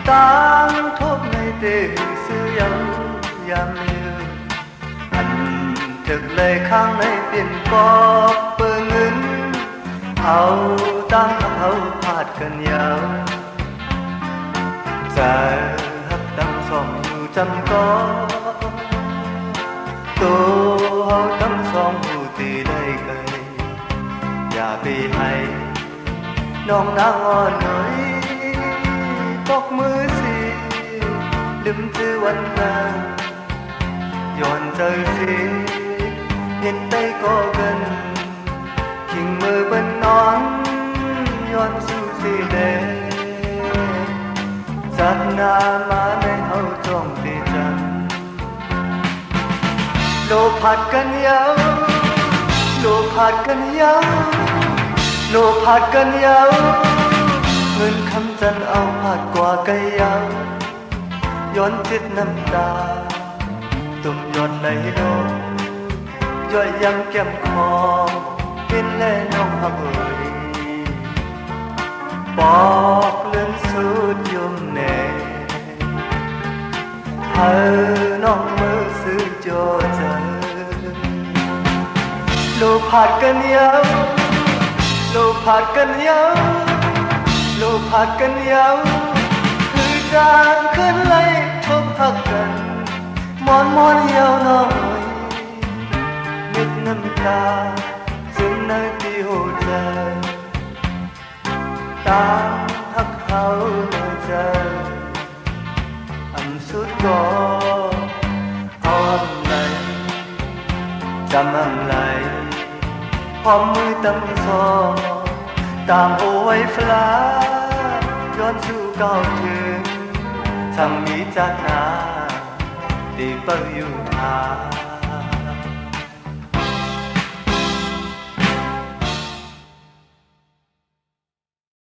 Tang thốt ngày tê xưa yang yam như anh thực lời khang này tiền có bơ ngân hậu tang hậu phạt cần nhau giờ hấp đăng song dù chẳng có tô hậu đăng song dù tì đây câyอย่าไปให้น้องนางอ่อนน้อยตกมือสิลืมชื่อวันนั้นย้อนเจอสิเห็นได้ก็กันขิงมือบนนอนย้อนสู่สิเดจัดหน้ามาในเฮาจ้องตีจันโลผัดกันยาวโลผัดกันยาวโลผัดกันยาวเงินคำจันเอาผัดกว่าไก่ยาวย้อนจิตน้ำตาตุ่มย้อนไหลลงย่อยยังแก้มคอเป็นแล่น้องหักเอ่ยบอกเลื่อนสุดยมแน่เฮาน้องมือซื้อโจเจอโลผัดกันยาวโลผัดกันยาวโลผัดกันยาวคือจางขึ้นไล่ทบหักกันมอนเหี่ยวน้อยมิดน้ำตาซึมในที่หัวใจตามหักเขาเมื่อเจออันสุดก็เอาอำไหลจำอำไหลพร้อมมือตั้งซองตามโอไว้ฟลาย้อนสู่เก่าถึงทำมีจากนาดีเปิดอยู่หา